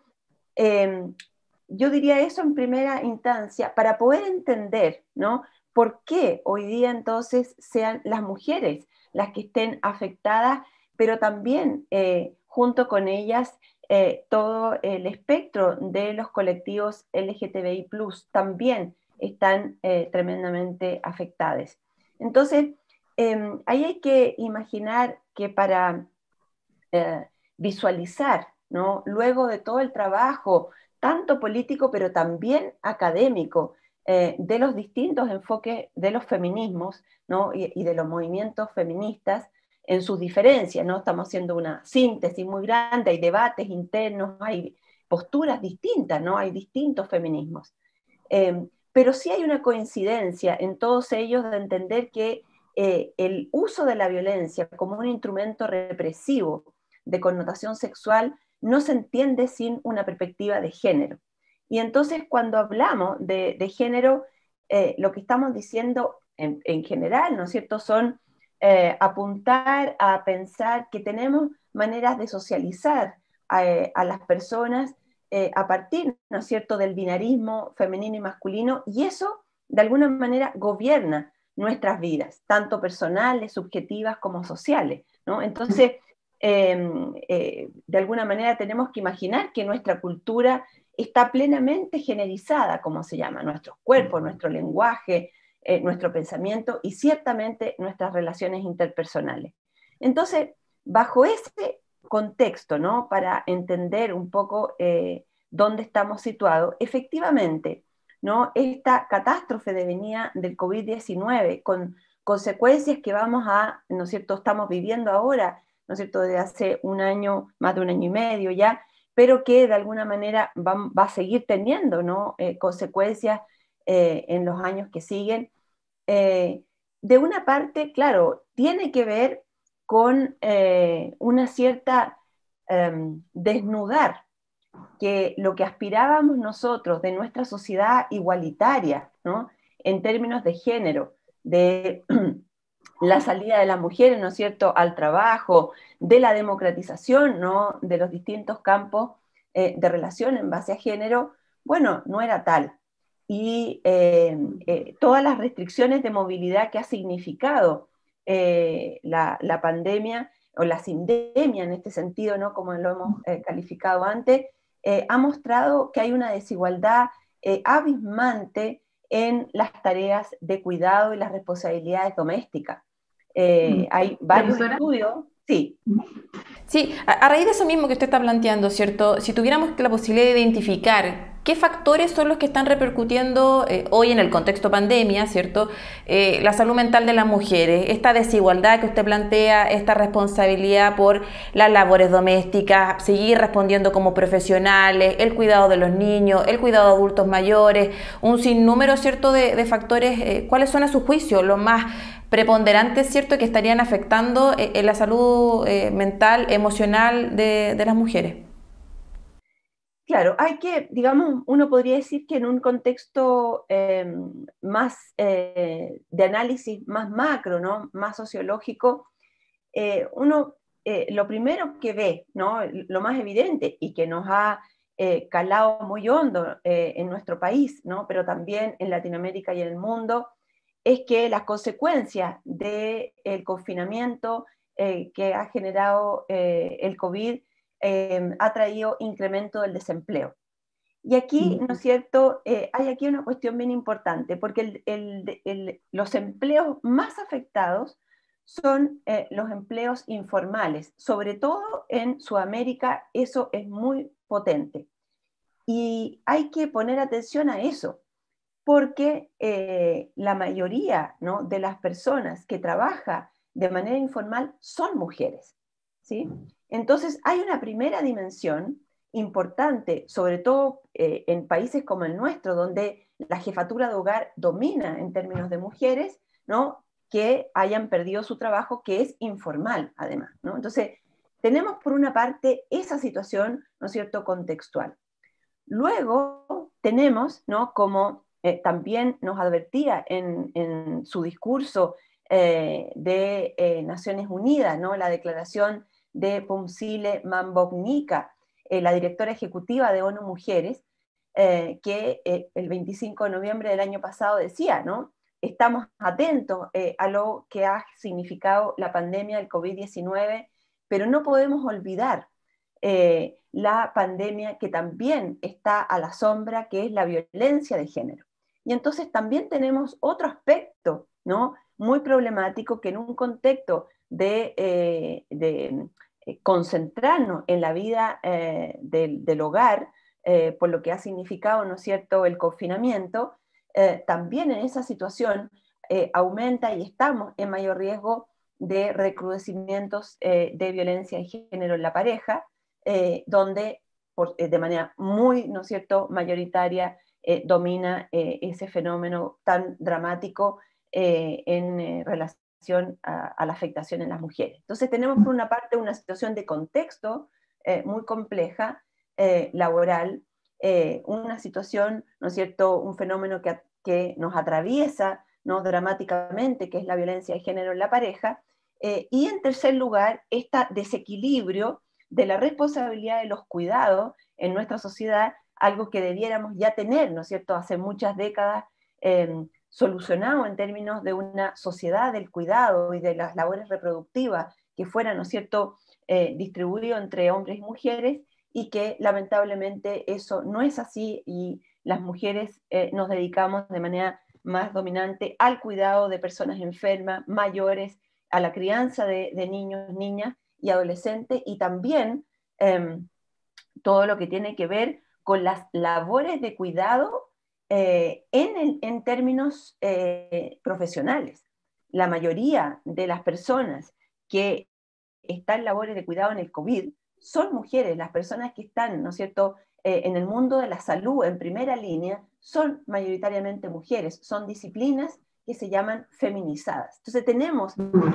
yo diría eso en primera instancia, para poder entender, ¿no?, por qué hoy día entonces sean las mujeres las que estén afectadas, pero también junto con ellas todo el espectro de los colectivos LGTBI+, también están tremendamente afectadas. Entonces, ahí hay que imaginar que para visualizar, ¿no?, luego de todo el trabajo, tanto político, pero también académico, de los distintos enfoques de los feminismos, ¿no?, y de los movimientos feministas, en sus diferencias, ¿no? Estamos haciendo una síntesis muy grande, hay debates internos, hay posturas distintas, ¿no? Hay distintos feminismos. Pero sí hay una coincidencia en todos ellos de entender que el uso de la violencia como un instrumento represivo de connotación sexual no se entiende sin una perspectiva de género. Y entonces cuando hablamos de género, lo que estamos diciendo en general, ¿no es cierto?, son apuntar a pensar que tenemos maneras de socializar a las personas a partir, ¿no es cierto?, del binarismo femenino y masculino, y eso de alguna manera gobierna nuestras vidas, tanto personales, subjetivas como sociales, ¿no? Entonces, de alguna manera tenemos que imaginar que nuestra cultura está plenamente generizada, como se llama, nuestros cuerpos, nuestro lenguaje, nuestro pensamiento y ciertamente nuestras relaciones interpersonales. Entonces, bajo ese contexto, ¿no?, para entender un poco dónde estamos situados, efectivamente, ¿no?, esta catástrofe devenida del COVID-19 con consecuencias que vamos a, ¿no es cierto?, estamos viviendo ahora, ¿no es cierto?, desde hace un año, más de un año y medio ya, pero que de alguna manera va a seguir teniendo, ¿no?, consecuencias en los años que siguen. De una parte, claro, tiene que ver con una cierta desnudar que lo que aspirábamos nosotros de nuestra sociedad igualitaria, ¿no?, en términos de género, de la salida de las mujeres, ¿no es cierto?, al trabajo, de la democratización, ¿no?, de los distintos campos de relación en base a género, bueno, no era tal. Y todas las restricciones de movilidad que ha significado la pandemia, o la sindemia en este sentido, ¿no?, como lo hemos calificado antes, ha mostrado que hay una desigualdad abismante en las tareas de cuidado y las responsabilidades domésticas. Hay varios estudios, sí. Sí, a raíz de eso mismo que usted está planteando, ¿cierto? Si tuviéramos la posibilidad de identificar qué factores son los que están repercutiendo hoy en el contexto pandemia, ¿cierto? La salud mental de las mujeres, esta desigualdad que usted plantea, esta responsabilidad por las labores domésticas, seguir respondiendo como profesionales, el cuidado de los niños, el cuidado de adultos mayores, un sinnúmero, ¿cierto?, de factores. ¿Cuáles son a su juicio los más preponderantes, ¿cierto?, que estarían afectando en la salud mental, emocional de las mujeres? Claro, hay que, digamos, uno podría decir que en un contexto más de análisis más macro, ¿no?, más sociológico, uno lo primero que ve, ¿no?, lo más evidente y que nos ha calado muy hondo en nuestro país, ¿no?, pero también en Latinoamérica y en el mundo, es que las consecuencias del confinamiento que ha generado el COVID ha traído incremento del desempleo. Y aquí, ¿no es cierto?, hay aquí una cuestión bien importante, porque los empleos más afectados son los empleos informales. Sobre todo en Sudamérica eso es muy potente. Y hay que poner atención a eso, porque la mayoría, ¿no?, de las personas que trabajan de manera informal son mujeres, ¿sí? Entonces hay una primera dimensión importante, sobre todo en países como el nuestro, donde la jefatura de hogar domina en términos de mujeres, ¿no?, que hayan perdido su trabajo, que es informal además, ¿no? Entonces tenemos por una parte esa situación, ¿no es cierto?, contextual. Luego tenemos, ¿no?, como también nos advertía en su discurso de Naciones Unidas, ¿no?, la declaración de Phumzile Mlambo-Ngcuka, la directora ejecutiva de ONU Mujeres, que el 25 de noviembre del año pasado decía, ¿no?, estamos atentos a lo que ha significado la pandemia del COVID-19, pero no podemos olvidar la pandemia que también está a la sombra, que es la violencia de género. Y entonces también tenemos otro aspecto, ¿no?, muy problemático, que en un contexto de concentrarnos en la vida del hogar, por lo que ha significado, ¿no es cierto?, el confinamiento, también en esa situación aumenta y estamos en mayor riesgo de recrudecimientos de violencia de género en la pareja, donde de manera muy, ¿no es cierto?, mayoritaria domina ese fenómeno tan dramático en relación a la afectación en las mujeres. Entonces tenemos por una parte una situación de contexto muy compleja, laboral, una situación, ¿no es cierto?, un fenómeno que nos atraviesa, ¿no?, dramáticamente, que es la violencia de género en la pareja, y en tercer lugar, este desequilibrio de la responsabilidad de los cuidados en nuestra sociedad, algo que debiéramos ya tener, ¿no es cierto?, hace muchas décadas solucionado en términos de una sociedad del cuidado y de las labores reproductivas que fuera, ¿no es cierto?, distribuido entre hombres y mujeres, y que lamentablemente eso no es así, y las mujeres nos dedicamos de manera más dominante al cuidado de personas enfermas, mayores, a la crianza de niños, niñas y adolescentes, y también todo lo que tiene que ver con las labores de cuidado en términos profesionales. La mayoría de las personas que están en labores de cuidado en el COVID son mujeres. Las personas que están, ¿no es cierto?, en el mundo de la salud en primera línea son mayoritariamente mujeres, son disciplinas que se llaman feminizadas. Entonces tenemos, ¿no?,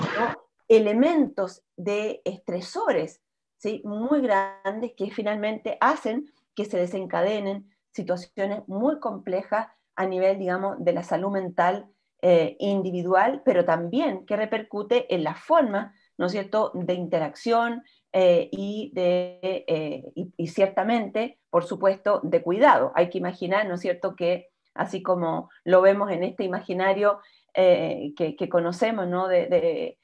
elementos de estresores, ¿sí?, muy grandes, que finalmente hacen que se desencadenen situaciones muy complejas a nivel, digamos, de la salud mental individual, pero también que repercute en la forma, ¿no es cierto?, de interacción y ciertamente, por supuesto, de cuidado. Hay que imaginar, ¿no es cierto?, que así como lo vemos en este imaginario que conocemos, ¿no?, de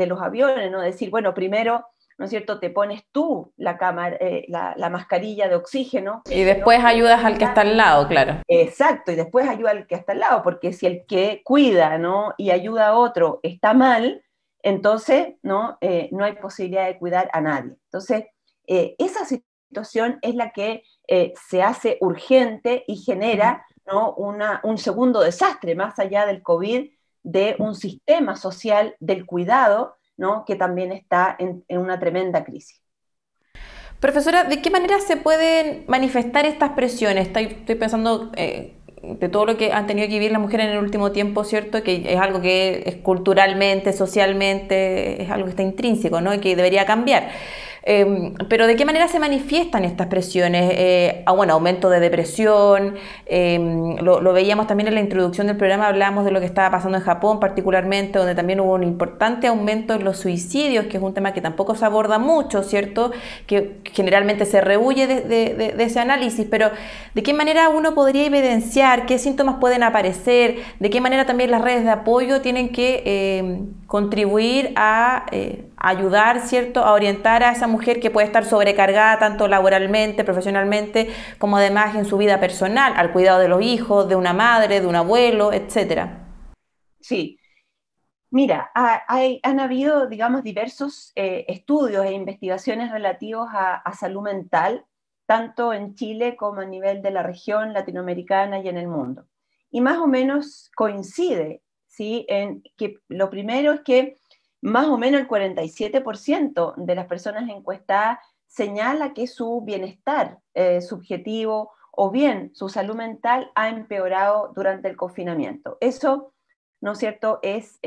los aviones, ¿no?, decir, bueno, primero, ¿no es cierto?, te pones tú la mascarilla de oxígeno. Y después ayudas al que está al lado, claro. Exacto, y después ayuda al que está al lado, porque si el que cuida, ¿no?, y ayuda a otro está mal, entonces no hay posibilidad de cuidar a nadie. Entonces, esa situación es la que se hace urgente y genera, ¿no?, un segundo desastre, más allá del COVID, de un sistema social del cuidado, ¿no?, que también está en una tremenda crisis. Profesora, ¿de qué manera se pueden manifestar estas presiones? Estoy pensando de todo lo que han tenido que vivir las mujeres en el último tiempo, ¿cierto?, que es algo que es culturalmente, socialmente, es algo que está intrínseco, ¿no?, y que debería cambiar. Pero ¿de qué manera se manifiestan estas presiones? Bueno, aumento de depresión, lo veíamos también en la introducción del programa, hablábamos de lo que estaba pasando en Japón particularmente, donde también hubo un importante aumento en los suicidios, que es un tema que tampoco se aborda mucho, ¿cierto?, que generalmente se rehuye de ese análisis, pero ¿de qué manera uno podría evidenciar qué síntomas pueden aparecer? ¿De qué manera también las redes de apoyo tienen que contribuir a ayudar, ¿cierto?, a orientar a esa mujer que puede estar sobrecargada tanto laboralmente, profesionalmente, como además en su vida personal, al cuidado de los hijos, de una madre, de un abuelo, etcétera? Sí. Mira, han habido, digamos, diversos estudios e investigaciones relativos a salud mental, tanto en Chile como a nivel de la región latinoamericana y en el mundo. Y más o menos coincide, ¿sí? En que lo primero es que más o menos el 47% de las personas encuestadas señala que su bienestar subjetivo o bien su salud mental ha empeorado durante el confinamiento. Eso, ¿no es cierto?, es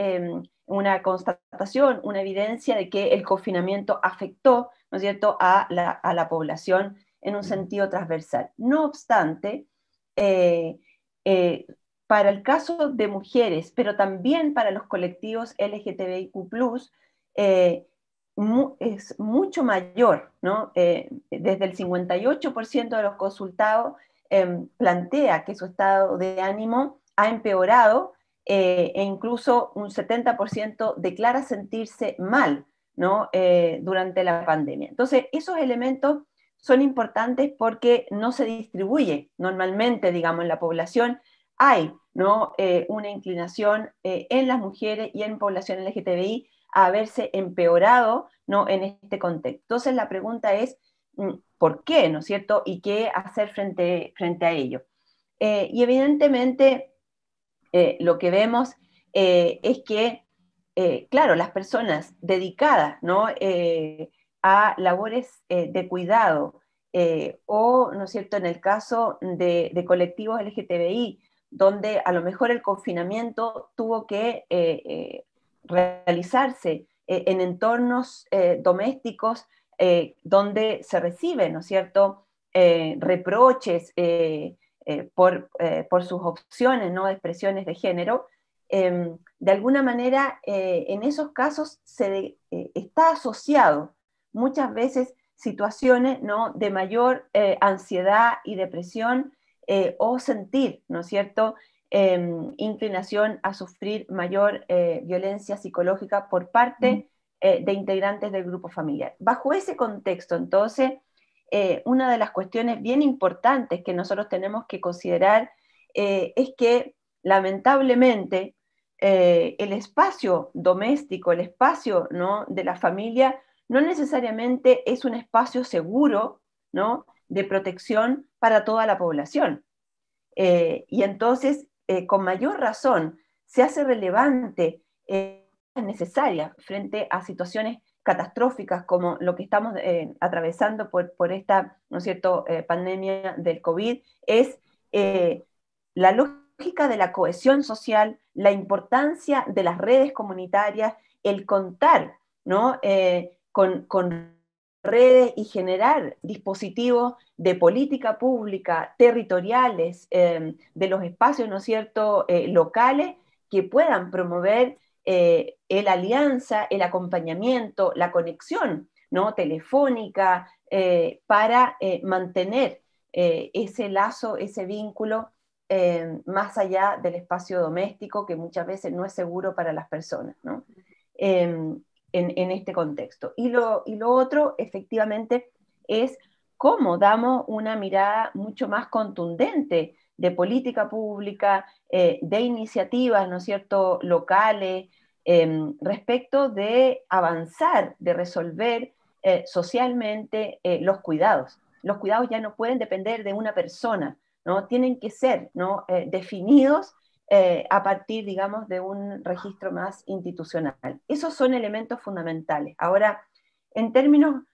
una constatación, una evidencia de que el confinamiento afectó, ¿no es cierto?, a la población en un sentido transversal. No obstante, para el caso de mujeres, pero también para los colectivos LGTBIQ+, es mucho mayor, ¿no? Desde el 58% de los consultados plantea que su estado de ánimo ha empeorado, e incluso un 70% declara sentirse mal, ¿no? Durante la pandemia. Entonces, esos elementos son importantes porque no se distribuye normalmente, digamos, en la población. Hay, ¿no?, una inclinación en las mujeres y en población LGTBI a haberse empeorado, ¿no?, en este contexto. Entonces la pregunta es, ¿por qué?, ¿no es cierto?, y qué hacer frente a ello. Y evidentemente lo que vemos es que, claro, las personas dedicadas, ¿no?, a labores de cuidado, o, ¿no es cierto?, en el caso de colectivos LGTBI, donde a lo mejor el confinamiento tuvo que realizarse en entornos domésticos donde se reciben, ¿no es cierto?, reproches por sus opciones, ¿no?, de expresiones de género. De alguna manera, en esos casos está asociado muchas veces situaciones, ¿no?, de mayor ansiedad y depresión, o sentir, ¿no es cierto?, inclinación a sufrir mayor violencia psicológica por parte de integrantes del grupo familiar. Bajo ese contexto, entonces, una de las cuestiones bien importantes que nosotros tenemos que considerar es que, lamentablemente, el espacio doméstico, el espacio, ¿no?, de la familia, no necesariamente es un espacio seguro, ¿no?, de protección para toda la población. Y entonces, con mayor razón, se hace relevante, necesaria frente a situaciones catastróficas como lo que estamos atravesando por esta, ¿no es cierto?, pandemia del COVID, es la lógica de la cohesión social, la importancia de las redes comunitarias, el contar, ¿no?, con redes y generar dispositivos de política pública territoriales, de los espacios, ¿no es cierto?, locales, que puedan promover la alianza, el acompañamiento, la conexión, ¿no?, telefónica, para mantener ese lazo, ese vínculo, más allá del espacio doméstico, que muchas veces no es seguro para las personas, ¿no? En este contexto. Y lo otro, efectivamente, es cómo damos una mirada mucho más contundente de política pública, de iniciativas, ¿no es cierto?, locales, respecto de avanzar, de resolver socialmente los cuidados. Los cuidados ya no pueden depender de una persona, ¿no? Tienen que ser, ¿no?, definidos a partir, digamos, de un registro más institucional. Esos son elementos fundamentales. Ahora, en términos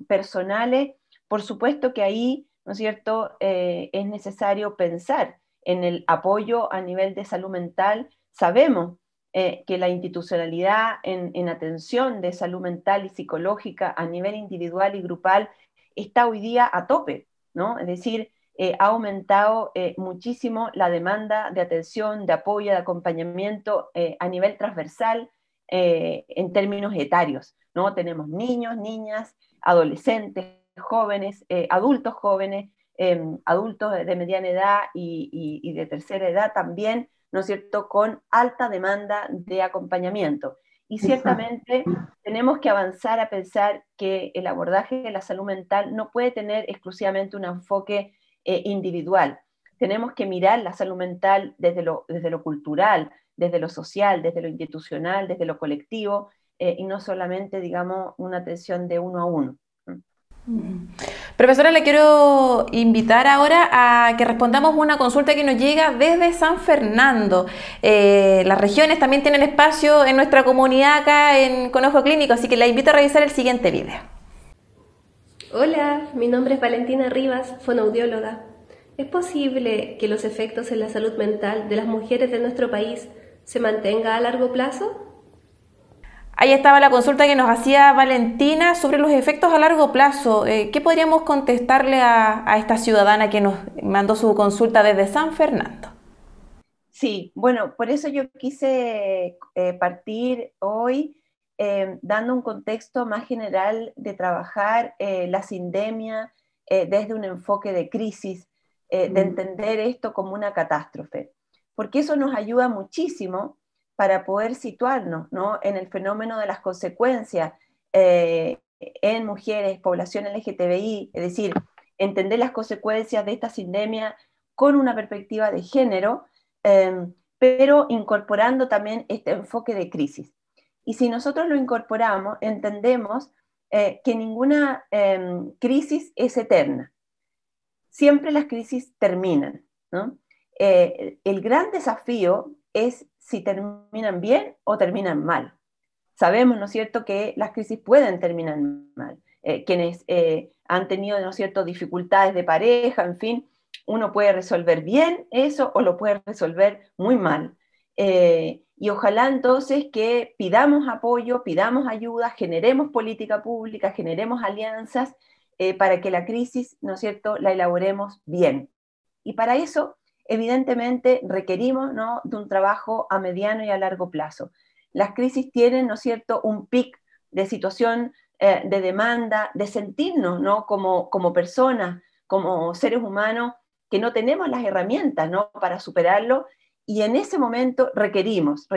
personales, por supuesto que ahí, ¿no es cierto?, es necesario pensar en el apoyo a nivel de salud mental. Sabemos que la institucionalidad en atención de salud mental y psicológica a nivel individual y grupal está hoy día a tope, ¿no? Es decir, ha aumentado muchísimo la demanda de atención, de apoyo, de acompañamiento a nivel transversal en términos etarios, ¿no? Tenemos niños, niñas, adolescentes, jóvenes, adultos jóvenes, adultos de mediana edad y de tercera edad también, ¿no es cierto?, con alta demanda de acompañamiento. Y ciertamente tenemos que avanzar a pensar que el abordaje de la salud mental no puede tener exclusivamente un enfoque individual. Tenemos que mirar la salud mental desde lo cultural, desde lo social, desde lo institucional, desde lo colectivo, y no solamente, digamos, una atención de uno a uno. Profesora, le quiero invitar ahora a que respondamos una consulta que nos llega desde San Fernando. Las regiones también tienen espacio en nuestra comunidad acá en Con Ojo Clínico, así que la invito a revisar el siguiente video. Hola, mi nombre es Valentina Rivas, fonoaudióloga. ¿Es posible que los efectos en la salud mental de las mujeres de nuestro país se mantenga a largo plazo? Ahí estaba la consulta que nos hacía Valentina sobre los efectos a largo plazo. ¿Qué podríamos contestarle a esta ciudadana que nos mandó su consulta desde San Fernando? Sí, bueno, por eso yo quise partir hoy dando un contexto más general de trabajar la sindemia desde un enfoque de crisis, de entender esto como una catástrofe, porque eso nos ayuda muchísimo para poder situarnos, ¿no?, en el fenómeno de las consecuencias en mujeres, población LGTBI, es decir, entender las consecuencias de esta sindemia con una perspectiva de género, pero incorporando también este enfoque de crisis. Y si nosotros lo incorporamos, entendemos que ninguna crisis es eterna. Siempre las crisis terminan, ¿no? El gran desafío es si terminan bien o terminan mal. Sabemos, ¿no es cierto?, que las crisis pueden terminar mal. Quienes han tenido, ¿no es cierto?, dificultades de pareja, en fin, uno puede resolver bien eso o lo puede resolver muy mal. Y ojalá entonces que pidamos apoyo, pidamos ayuda, generemos política pública, generemos alianzas para que la crisis, ¿no es cierto?, la elaboremos bien. Y para eso, evidentemente, requerimos, ¿no?, de un trabajo a mediano y a largo plazo. Las crisis tienen, ¿no es cierto?, un pic de situación de demanda, de sentirnos, ¿no?, como personas, como seres humanos, que no tenemos las herramientas, ¿no?, para superarlo, y en ese momento requerimos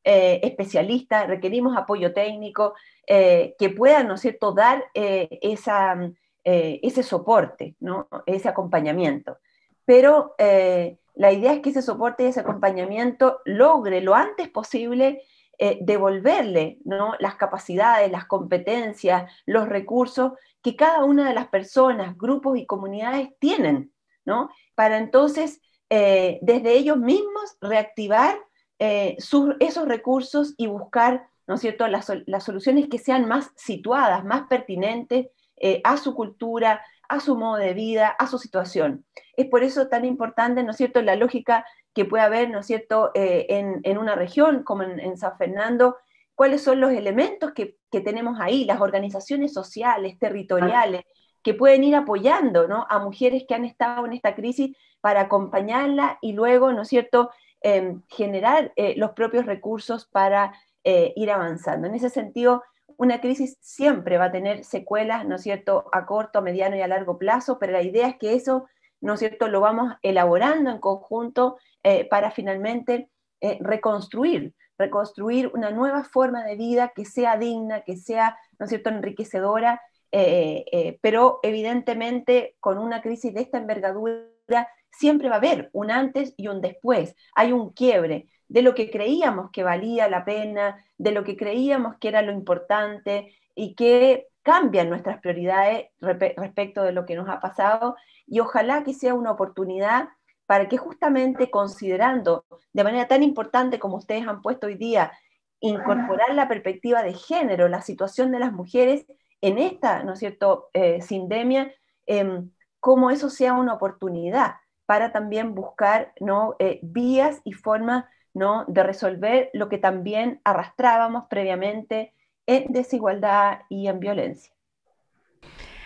especialistas, requerimos apoyo técnico que puedan, ¿no es cierto?, dar ese soporte, ¿no?, ese acompañamiento. Pero la idea es que ese soporte y ese acompañamiento logre lo antes posible devolverle, ¿no?, las capacidades, las competencias, los recursos que cada una de las personas, grupos y comunidades tienen, ¿no?, para entonces desde ellos mismos reactivar esos recursos y buscar, ¿no es cierto?, las soluciones que sean más situadas, más pertinentes a su cultura, a su modo de vida, a su situación. Es por eso tan importante, ¿no es cierto?, la lógica que puede haber, ¿no es cierto?, en una región como en San Fernando, cuáles son los elementos que tenemos ahí, las organizaciones sociales, territoriales, que pueden ir apoyando, ¿no?, a mujeres que han estado en esta crisis para acompañarla y luego, ¿no es cierto?, generar los propios recursos para ir avanzando. En ese sentido, una crisis siempre va a tener secuelas, ¿no es cierto?, a corto, a mediano y a largo plazo, pero la idea es que eso, ¿no es cierto?, lo vamos elaborando en conjunto para finalmente reconstruir una nueva forma de vida que sea digna, que sea, ¿no es cierto?, enriquecedora, pero evidentemente con una crisis de esta envergadura siempre va a haber un antes y un después. Hay un quiebre de lo que creíamos que valía la pena, de lo que creíamos que era lo importante y que cambian nuestras prioridades respecto de lo que nos ha pasado, y ojalá que sea una oportunidad para que justamente considerando de manera tan importante como ustedes han puesto hoy día, incorporar la perspectiva de género, la situación de las mujeres en esta, ¿no es cierto?, sindemia, cómo eso sea una oportunidad para también buscar, ¿no?, vías y formas, ¿no?, de resolver lo que también arrastrábamos previamente en desigualdad y en violencia.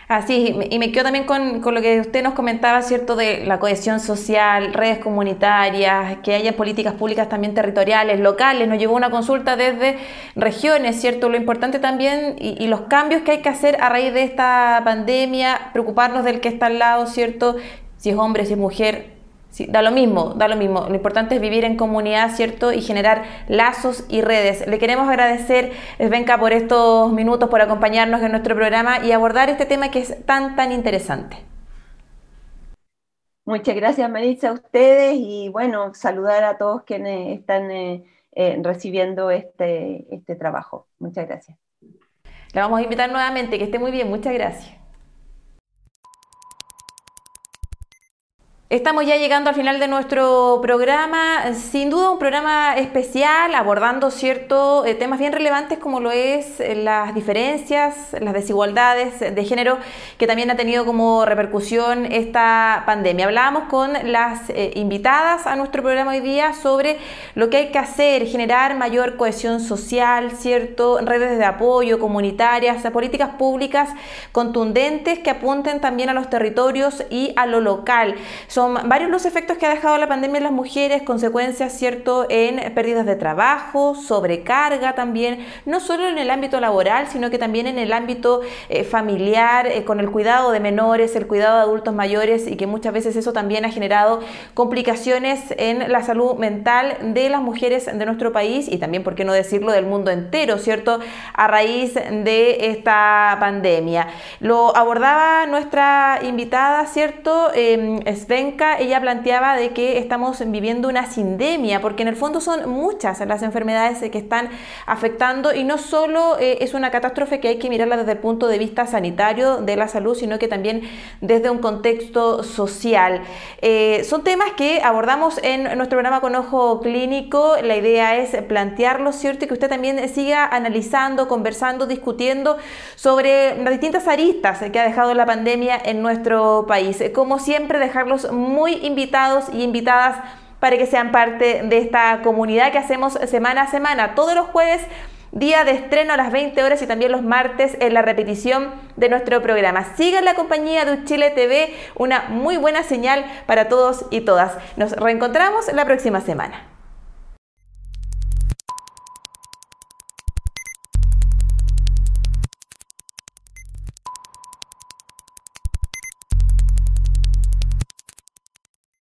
Así, y me quedo también con lo que usted nos comentaba, ¿cierto?, de la cohesión social, redes comunitarias, que haya políticas públicas también territoriales, locales. Nos llegó una consulta desde regiones, ¿cierto?, lo importante también y los cambios que hay que hacer a raíz de esta pandemia, preocuparnos del que está al lado, ¿cierto?, si es hombre, si es mujer. Sí, da lo mismo. Lo importante es vivir en comunidad, ¿cierto?, y generar lazos y redes. Le queremos agradecer, Svenka, por estos minutos, por acompañarnos en nuestro programa y abordar este tema que es tan interesante. Muchas gracias, Maritza, a ustedes, y bueno, saludar a todos quienes están recibiendo este trabajo. Muchas gracias. La vamos a invitar nuevamente, que esté muy bien, muchas gracias. Estamos ya llegando al final de nuestro programa, sin duda un programa especial abordando ciertos temas bien relevantes como lo es las diferencias, las desigualdades de género que también ha tenido como repercusión esta pandemia. Hablábamos con las invitadas a nuestro programa hoy día sobre lo que hay que hacer, generar mayor cohesión social, ¿cierto? Redes de apoyo comunitarias, políticas públicas contundentes que apunten también a los territorios y a lo local. Son varios los efectos que ha dejado la pandemia en las mujeres, consecuencias, ¿cierto?, en pérdidas de trabajo, sobrecarga también, no solo en el ámbito laboral, sino que también en el ámbito familiar, con el cuidado de menores, el cuidado de adultos mayores, y que muchas veces eso también ha generado complicaciones en la salud mental de las mujeres de nuestro país y también, por qué no decirlo, del mundo entero, ¿cierto?, a raíz de esta pandemia. Lo abordaba nuestra invitada, ¿cierto?, Svenka. Ella planteaba de que estamos viviendo una sindemia, porque en el fondo son muchas las enfermedades que están afectando y no solo es una catástrofe que hay que mirarla desde el punto de vista sanitario de la salud, sino que también desde un contexto social. Son temas que abordamos en nuestro programa Con Ojo Clínico. La idea es plantearlos, ¿cierto?, y que usted también siga analizando, conversando, discutiendo sobre las distintas aristas que ha dejado la pandemia en nuestro país. Como siempre, dejarlos muy invitados y invitadas para que sean parte de esta comunidad que hacemos semana a semana, todos los jueves, día de estreno a las 20 horas y también los martes en la repetición de nuestro programa. Sigan la compañía de Uchile TV, una muy buena señal para todos y todas. Nos reencontramos la próxima semana.